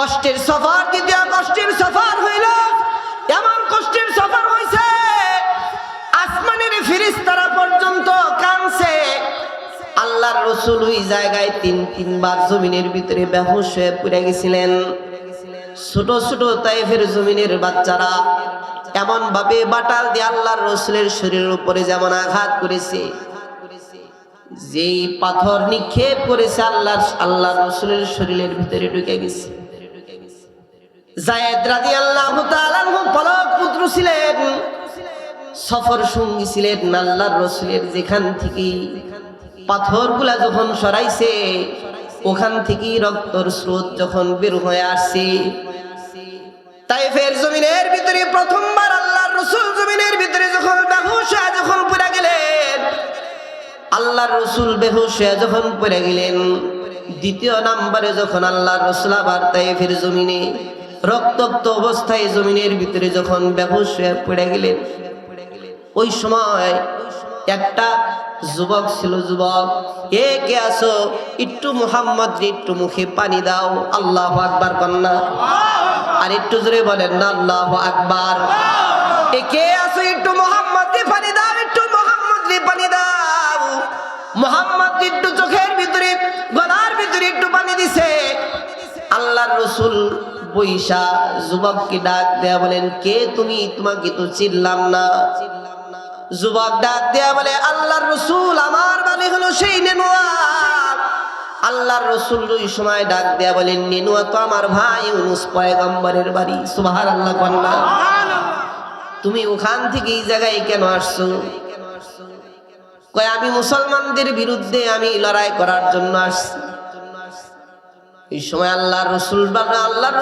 কষ্টের সফর, দ্বিতীয় কষ্টের সফর হইল এমন কষ্টের সফর হইছে আসমানের ফেরেশতারা পর্যন্ত কাঁদছে। আল্লাহর রাসূল ওই জায়গায় তিনবার জমিনের ভিতরে বেহুশ হয়ে পড়ে গেছিলেন। ছোট ছোট তায়েফের জমিনের বাচ্চারা এমন ভাবে বাটাল দিয়ে আল্লাহর রাসূলের শরীরের উপরে যেমন আঘাত করেছে, যেই পাথর নিক্ষেপ করেছে আল্লাহর রাসূলের শরীরের ভিতরে ঢুকে গেছে। যায়েদ রাদিয়াল্লাহু তাআলা আনহু পলক পুত্র ছিলেন, সফর সঙ্গী ছিলেন আল্লাহর রাসূলের। যেখান থেকে পাথরগুলা যখন সরাইছে ওখান থেকে রক্তের স্রোত যখন বের হয়ে আসছে, তায়েফের জমিনের ভিতরে প্রথমবার আল্লাহর রাসূল জমিনের ভিতরে যখন বেহুশ হয়ে যখন পড়ে গেলেন, আল্লাহর রাসূল বেহুশ হয়ে যখন পড়ে গেলেন, দ্বিতীয় নম্বরে যখন আল্লাহর রাসূল আবার তায়েফের জমিনে রক্তাক্ত অবস্থায় জমিনের ভিতরে যখন বেহুশ হয়ে পড়ে গেলেন, ওই সময় একটা যুবক ছিল। যুবক, এ কে আসো, একটু মুহাম্মদ একটু মুখে পানি দাও। আল্লাহু আকবার কন্যা, আর একটু জোরে বলেন না আল্লাহু আকবার। এ কে আসো, একটু মুহাম্মদ পানি দাও, একটু মুহাম্মদ পানি দাও। মুহাম্মদ একটু চোখের ভিতরে গলার ভিতরে একটু পানি দিছে। আল্লাহর রাসূল বৈশা যুবককে ডাক দেয়া বলেন, কে তুমি? তোমাকে তো চিনলাম না। যুবক ডাক দেয়া বলে, আল্লাহর রাসূল, আমার বাড়ি হলো সেই নেনুয়া। আল্লাহর রাসূল ওই সময় ডাক দেয়া বলেন, নেনুয়া তো আমার ভাই ইউনূস পয়গম্বরের বাড়ি। সুবহানাল্লাহ কন্যা, তুমি ওখান থেকে এই জায়গায় কেন আসছো? কয়, আমি মুসলমানদের বিরুদ্ধে আমি লড়াই করার জন্য আসছি। এই সময় আল্লাহর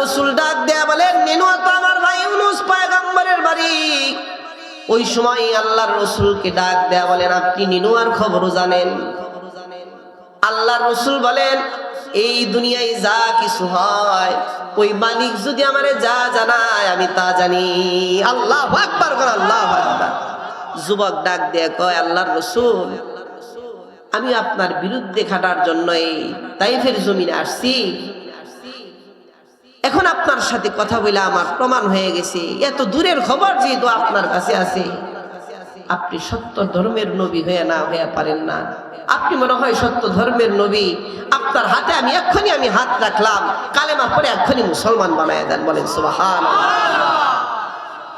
রাসূল ডাক দেয়া বলেন, নেনুয়া তো আমার ভাই ইউনূস পয়গম্বরের বাড়ি। ওই সময় আল্লাহর রাসূলকে ডাক দেয়া বলেন, আপনি নেনুয়ার খবরও জানেন? আল্লাহর রাসূল বলেন, এই দুনিয়ায় যা কিছু হয় ওই মালিক যদি আমারে যা জানায় আমি তা জানি। আল্লাহু আকবার, আল্লাহু আকবার। যুবক ডাক দেয়া কয়, আল্লাহর রাসূল, আমি আপনার বিরুদ্ধে খাটার জন্য এই তায়েফের জমিনে আসছি। এখন আপনার সাথে কথা বলে আমার প্রমাণ হয়ে গেছে, এত দূরের খবর যেহেতু আপনার কাছে আছে, আপনি সত্য ধর্মের নবী হয়ে না হয়ে পারেন না। আপনি মনে হয় সত্য ধর্মের নবী। আপনার হাতে আমি এক্ষুনি হাত রাখলাম, কালেমা পড়ে এক্ষুনি মুসলমান বানায় দেন। বলেন সুবহানাল্লাহ।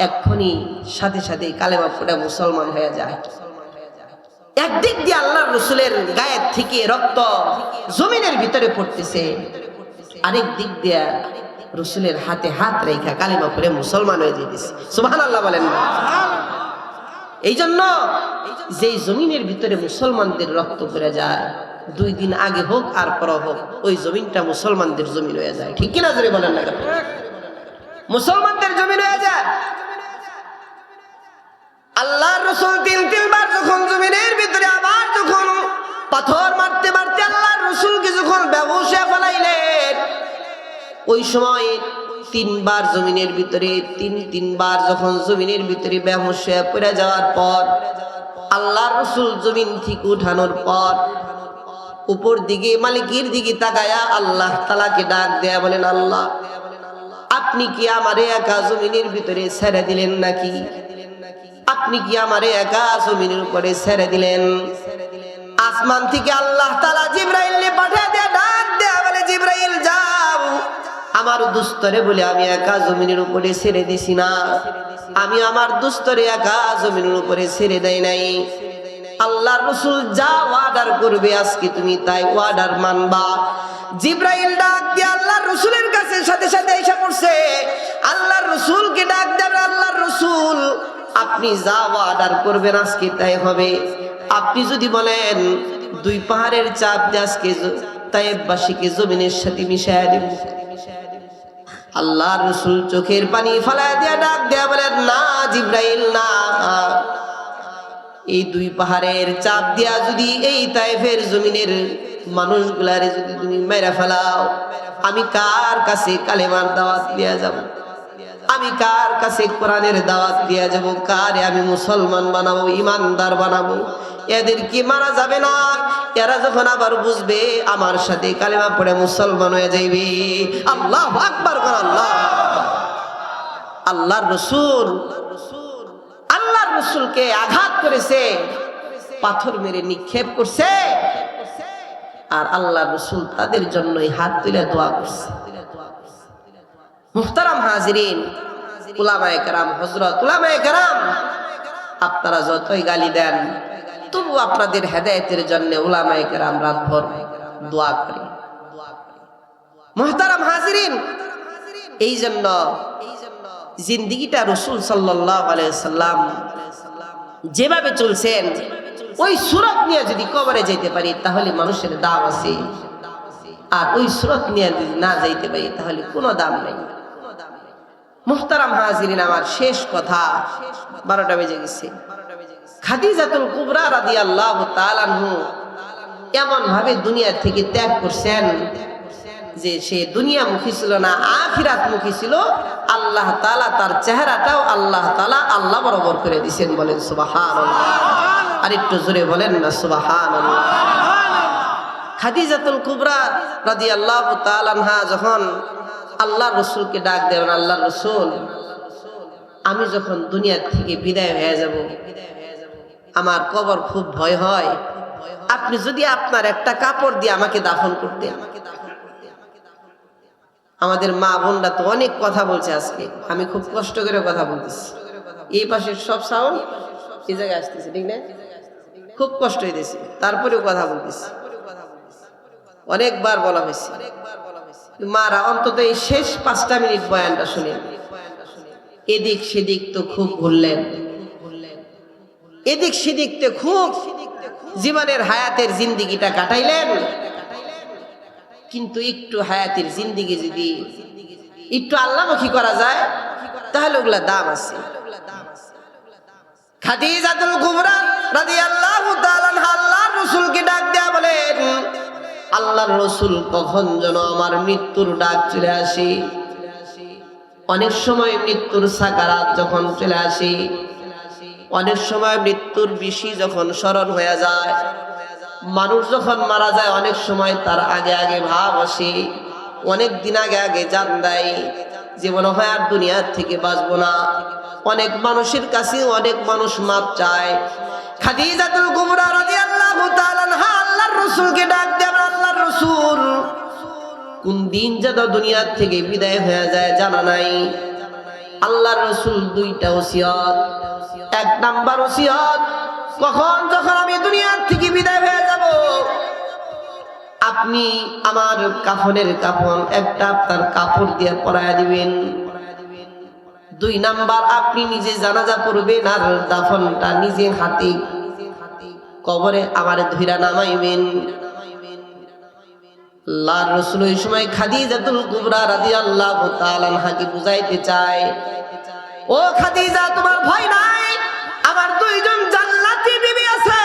এক্ষুনি সাথে সাথে কালেমা পড়ে মুসলমান হয়ে যায়। একদিক দিয়ে আল্লাহর রাসূলের গায়ের থেকে রক্ত জমিনের ভিতরে পড়তেছে, আরেক দিক দিয়ে রাসূলের হাতে হাত রেখা কালেমা পড়ে মুসলমান হয়ে যেতেছে। সুবহানাল্লাহ বলেন না? এই জন্য যেই জমিনের ভিতরে মুসলমানদের রক্ত পড়ে যায়, 2 দিন আগে হোক আর পরে হোক, ওই জমিনটা মুসলমানদের জমিন হয়ে যায়। ঠিক কিনা জোরে বলেন না? মুসলমানদের জমিন হয়ে যায়। আল্লাহর রাসূল তিনবার যখন জমিনের ভিতরে আবার যখন পাথর মারতে মারতে আল্লাহর রাসূলকে যখন বেহুশ হয়ে ফেলাইলেন, ওই সময় 3বার জমিনের ভিতরে তিনবার যখন জমিনের ভিতরে বেহুশ হয়ে পড়ে যাওয়ার পর আল্লাহর রাসূল জমিন থেকে উঠানোর পর উপর দিকে মালিকের দিকে তাকায়া আল্লাহ তাআলাকে ডাক দেয়া বলেন, আল্লাহ, আপনি কি আমারে একা জমিনের ভিতরে ছেড়ে দিলেন নাকি? আপনি কি আমারে একা জমিনের উপরে ছেড়ে দিলেন? আসমান থেকে আল্লাহ তাআলা জিবরাইলকে পাঠিয়ে দিয়ে ডাক দেয়া বলে, জিবরাইল যাও, আমার দুস্তরে বলে আমি একা জমিনের উপরে ছেড়ে দিছি না। আমি আমার দুস্তরে একা জমিনের উপরে ছেড়ে দেই নাই। আল্লাহর রাসূল যা ওয়ার্ডার করবে আজকে তুমি তাই ওয়ার্ডার মানবা। জিবরাইল ডাক দিয়ে আল্লাহর রাসূলের কাছে সাথে সাথে এসে পড়ছে। আল্লাহর রাসূলকে ডাক দেবে, আল্লাহর রাসূল, আপনি যা ওয়ার্ডার করবেন আজকে তাই হবে। আপনি যদি বলেন 2 পাহাড়ের চাপ দিয়ে আজকে তায়েফবাসীকে জমিনের সাথে মিশায়া দেব, আল্লাহর রাসূল চোখের পানি ফেলায় দিয়ে ডাক দেয়া বলেন, না জিবরাইল, না। এই 2 পাহাড়ের চাপ দিয়া যদি এই তায়েফের জমিনের মানুষগুলারে যদি তুমি মেরে ফেলাও, আমি কার কাছে কালেমার দাওয়াত দিয়া যাব? আমি কার কাছে কোরআনের দাওয়াত দিয়া যাব? কারে আমি মুসলমান বানাবো, ইমানদার বানাবো? এদের কি মারা যাবে না, এরা যখন আবার বুঝবে আমার সাথে কালেমা পড়ে মুসলমান হয়ে যাইবে। আল্লাহু আকবার, আল্লাহ। আল্লাহর রাসূলকে আঘাত করেছে, পাথর মেরে নিক্ষেপ করছে, আর আল্লাহর রাসূল তাদের জন্যই হাত তুলে দোয়া করছে। মুহতারাম হাজিরিন, উলামায়ে কেরাম, হযরত উলামায়ে কেরাম, আপনারা যতই গালি দেন তবু আপনাদের হেদায়েতের জন্য উলামায়ে কেরাম রাতভর দোয়া করে। মুহতারাম হাজিরিন, এই জন্য জিন্দেগিটা রাসূল সাল্লাল্লাহু আলাইহি সাল্লাম যেভাবে চলছেন ওই সুরত নিয়ে যদি কবরে যেতে পারি তাহলে মানুষের দাম আছে, আর ওই সুরত নিয়ে যদি না যাইতে পারি তাহলে কোনো দাম নেই। মুহতারাম হাজিরিন, আমার শেষ কথা, 12টা বেজে গেছে। খাদিজাতুল কুবরা রাদিয়াল্লাহু তাআলা আনহু এমন ভাবে দুনিয়া থেকে ত্যাগ করছেন যে সে দুনিয়ামুখী ছিল না, আখিরাতমুখী ছিল। আল্লাহ তাআলা তার চেহারাটাও আল্লাহ তাআলা আল্লাহ বরাবর করে দিয়েছেন। বলেন সুবহানাল্লাহ। আর একটু জোরে বলেন না সুবহানাল্লাহ। খাদিজাতুল কুবরা রাদিয়াল্লাহু তাআলা আনহা যখন আল্লাহর রাসূলকে ডাক দেন, আল্লাহর রাসূল, আমি যখন দুনিয়া থেকে বিদায় হয়ে যাব আমার কবর খুব ভয় হয়, আপনি যদি আপনার একটা কাপড় দিয়ে আমাকে দাফন করতেন। আমাদের মা বোনরা তো অনেক কথা বলছে আজকে, আমি খুব কষ্ট করে কথা বলতেছি। এই পাশের সব সাউন্ড এই জায়গায় আসতেছে, ঠিক না? খুব কষ্ট হইতেছে, তারপরেও কথা বলতেছি। অনেকবার বলা হয়েছে, মারা অন্তত এই শেষ 5টা মিনিট বয়ানটা শুনেন। এদিক সেদিক তো খুব ঘুরলেন, এদিক সেদিক তো খুব জীবনের হায়াতের জিন্দিগিটা কাটাইলেন, কিন্তু একটু হায়াতের জিন্দিগি যদি একটু আল্লাহমুখী করা যায় তাহলে ওগুলা দাম আছে। খাদিজাতুল কুবরা রাদিয়াল্লাহু তাআলা আনহা আল্লাহর রাসূলকে ডাক দেয়া বলেন, আল্লাহর রাসূল কখন যেন আমার মৃত্যুর ডাক চলে আসে। অনেক সময় মৃত্যুর সাকারাত যখন চলে আসে, অনেক সময় মৃত্যুর বিশি যখন স্মরণ হয়ে যায়, মানুষ যখন মারা যায় অনেক সময় তার আগে আগে ভাব আসে, অনেক দিন আগে আগে জান দেয় যে মনে হয় আর দুনিয়ার থেকে বাঁচবো না। অনেক মানুষের কাছে অনেক মানুষ মাপ চায়। খাদিজাতুল কুবরা রাদিয়াল্লাহু তাআলা আনহা আল্লাহর রাসূলকে ডাক দেন, আল্লাহর রাসূল, কোন দিন যেন দুনিয়ার থেকে বিদায় হয়ে যায় জানা নাই। আল্লাহর রাসূল 2টা ওসিয়ত। 1 নাম্বার ওসিয়ত, কখন যখন আমি দুনিয়ার থেকে বিদায় হয়ে যাব আপনি আমার কাফনের কাফন একটা আপনার কাপড় দিয়ে পরায়া দিবেন। 2 নাম্বার, আপনি নিজে জানাজা পড়বেন আর দাফনটা নিজে হাতে কবরে আমার ধইরা নামাইবেন। আল্লাহর রাসূল ওই সময় খাদিজাতুল কুবরা রাদিয়াল্লাহু তাআলা আনহাকে বুঝাইতে চায়, ও খাদিজা, তোমার ভয় নাই, আমার 2 জন জান্নাতি বিবি আছে,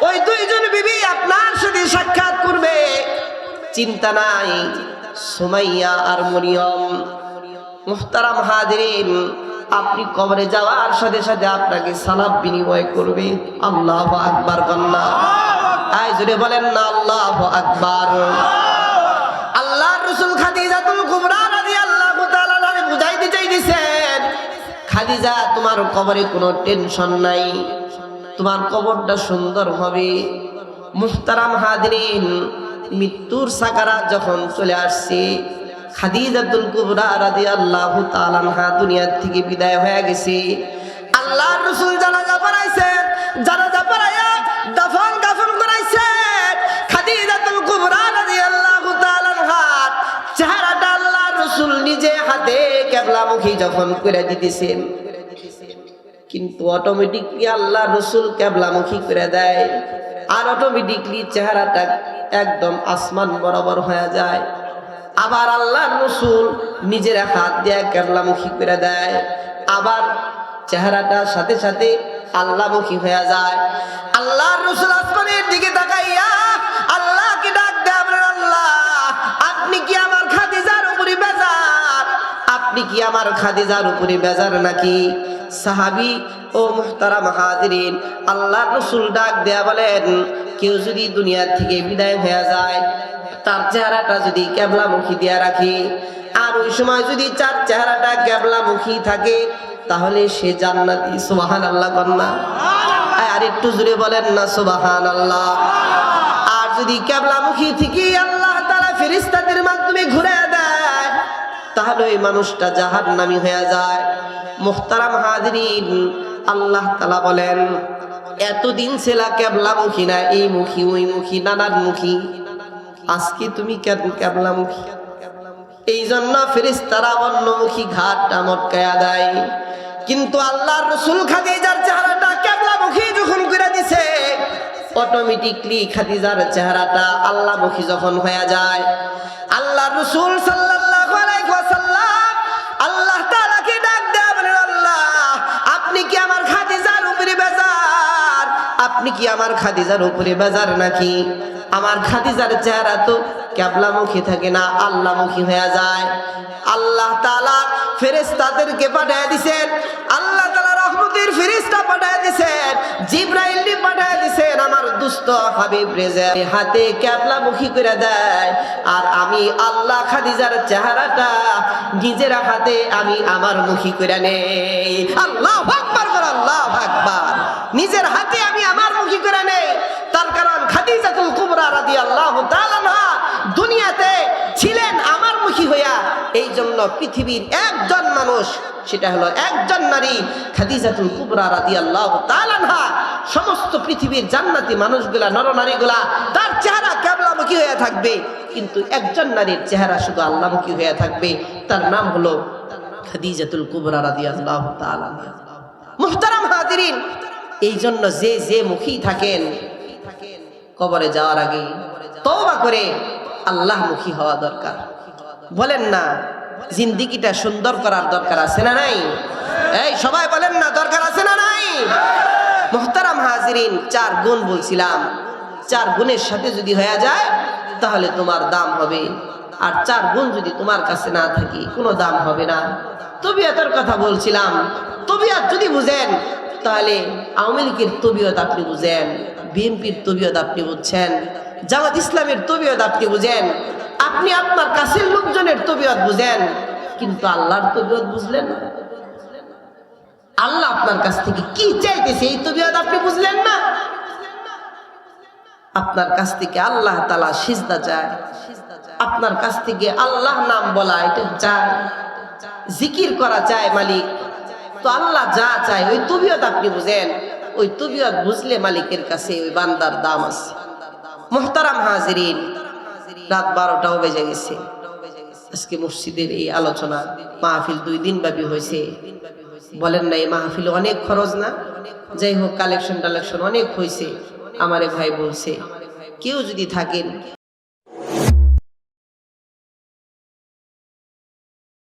ওই 2 জন বিবি আপনার সাথে সাক্ষাৎ করবে, চিন্তা নাই। সুমাইয়া আর মরিয়ম। মুহতারাম হাজিরিন, আপনি কবরে যাওয়ার সাথে সাথে আপনাকে সালাম বিনিময় করবে। আল্লাহু আকবার কন্যা, আই জোরে বলেন না আল্লাহু আকবার। আল্লাহর রাসূল খাদিজাতুল কুবরা রাদিয়াল্লাহু তাআলা আনহা বুঝাইতে চাইতেছেন, খাদিজা, তোমার কবরে কোনো টেনশন নাই, তোমার কবরটা সুন্দর হবে। মুহতারাম হাজিরিন, মৃত্যুর সাকারাত যখন চলে আসছে, খাদিজাতুল কুবরা রাদিয়াল্লাহু তাআলা আনহা দুনিয়া থেকে বিদায় হয়ে গেছে। আল্লাহর রাসূল জানাজা পড়াইছেন, জানাজা পড়াইয়া দাফন কাফন করাইছেন। খাদিজাতুল কুবরা রাদিয়াল্লাহু তাআলা আনহা চেহারাটা আল্লাহর রাসূল নিজে হাতে কিবলামুখী যখন করে দিতেছেন, কিন্তু অটোমেটিকলি আল্লাহর রাসূল কিবলামুখী করে দেয়, আর অটোমেটিকলি চেহারাটা একদম আসমান বরাবর হয়ে যায়। আবার আল্লাহর রাসূল নিজের হাত দিয়ে কিবলামুখী করে দেয়, আবার চেহারাটা সাথে সাথে আল্লাহমুখী হয়ে যায়। আল্লাহর রাসূল আসমানের দিকে তাকাইয়া আল্লাহকে ডাক দেয়, আল্লাহ, আপনি কি আমার খাদিজার উপরে বেজার? আপনি কি আমার খাদিজার উপরে বেজার নাকি? সাহাবী ও মুহতারাম হাজিরিন, আল্লাহ রাসূল ডাক দেয়া বলেন, কেউ যদি দুনিয়া থেকে বিদায় হয়ে যায়, তার চেহারাটা যদি কিবলামুখী দিয়া রাখে, আর ওই সময় যদি তার চেহারাটা কিবলামুখী থাকে, তাহলে সে জান্নাতি। সুবহানাল্লাহ কন্যা, আর একটু জোরে বলেন না সুবহানাল্লাহ। আর যদি কিবলামুখী থেকে আল্লাহ তাআলা ফেরেশতাদের মাধ্যমে ঘুরিয়ে দেয়, তাহলে ওই মানুষটা জাহান্নামী হয়ে যায়। মুহতারাম হাজিরিন, আল্লাহ তাআলা বলেন, এতদিন ছিলা কিবলামুখী না, এই মুখী ওই মুখী নানান মুখী, আজকে তুমি কিবলামুখী। এই জন্য ফেরেশতারা অন্যমুখী ঘাটটা মটকায়া দেয়। কিন্তু আল্লাহর রাসূল খাদিজার চেহারাটা কিবলামুখী যখন করে দিছে, অটোমেটিকলি খাদিজার চেহারাটা আল্লাহমুখী যখন হয়ে যায়, আল্লাহর রাসূল সাল্লাল্লাহু আলাইহি ওয়াসাল্লাম আল্লাহ তাআলাকে ডাক দেয়া বলেন, আল্লাহ আপনি কি আমার খাদিজার উপরে বেজার? আপনি কি আমার খাদিজার উপরে বেজার নাকি? আমার খাদিজার চেহারা তো কিবলামুখী থাকে না, আল্লাহমুখী হয়ে যায়। আল্লাহ তাআলা ফেরেশতাদেরকে পাঠিয়ে দিবেন, আল্লাহ তাআলা রহমতের ফেরেশতা পাঠিয়ে দিবেন, জিবরাইল পাঠিয়ে দিবেন, আমার দুষ্ট হাবিব রেজা হাতে কিবলামুখী করে দেয়। আর আমি আল্লাহ খাদিজার চেহারাটা নিজের হাতে আমি আমার মুখী করে নেই। আল্লাহু আকবার, আল্লাহু আকবার। নিজের হাতে আমি আমার মুখী করে নেই। তার কারণ খাদিজাতুল কুবরা রাদিয়াল্লাহু তাআলা আনহা দুনিয়াতে ছিলেন আমার মুখী হইয়া। এই জন্য পৃথিবীর একজন মানুষ, সেটা হলো একজন নারী, খাদিজাতুল কুবরা রাদিয়াল্লাহু তাআলা আনহা, সমস্ত পৃথিবীর জান্নাতি মানুষগুলা, নরনারীগুলা তার চেহারা কিবলামুখী হয়ে থাকবে, কিন্তু একজন নারীর চেহারা শুধু আল্লাহমুখী হয়ে থাকবে, তার নাম হলো খাদিজাতুল কুবরা রাদিয়াল্লাহু তাআলা আনহা। মুহতারাম হাজিরিন, এই জন্য যে যে মুখী থাকেন, কবরে যাওয়ার আগে তওবা করে আল্লাহমুখী হওয়া দরকার। বলেন না, জিন্দেগিটা সুন্দর করার দরকার আছে না নাই? এই সবাই বলেন না, দরকার আছে না নাই? মুহতারাম হাজিরিন, 4 গুণ বলছিলাম, 4 গুণের সাথে যদি হয়ে যায় তাহলে তোমার দাম হবে, আর 4 গুণ যদি তোমার কাছে না থাকে কোনো দাম হবে না। তবিয়তের কথা বলছিলাম, তবিয়ত যদি বুঝেন তাহলে আওয়ামী লীগের তবিয়ত আপনি বুঝেন, বিএনপির তবিয়ত আপনি বুঝছেন, জামাত ইসলামের তবিয়ত আপনি বুঝেন, আপনি আপনার কাছের লোকজনের তবিয়ত বুঝেন, কিন্তু আল্লাহর তবিয়ত বুঝলেন না। আল্লাহ আপনার কাছ থেকে কি চাইতেছে এই তবিয়ত আপনি বুঝলেন না। আপনার কাছ থেকে আল্লাহ তাআলা সিজদা চায়, আপনার কাছ থেকে আল্লাহ নাম বলা এটা চায়, জিকির করা চায় মালিক। তো আল্লাহ যা চায় ওই তবিয়ত আপনি বুঝেন, ওই তবিয়ত বুঝলে মালিকের কাছে ওই বান্দার দাম আছে। মুহতারাম হাজিরিন, রাত 12টাও বেজে গেছে। আজকে মসজিদের এই আলোচনা মাহফিল 2 দিন ব্যাপী হয়েছে। বলেন না এই মাহফিল অনেক খরচ না? যাই হোক, কালেকশন অনেক হয়েছে। আমারে ভাই বলছে, কেউ যদি থাকেন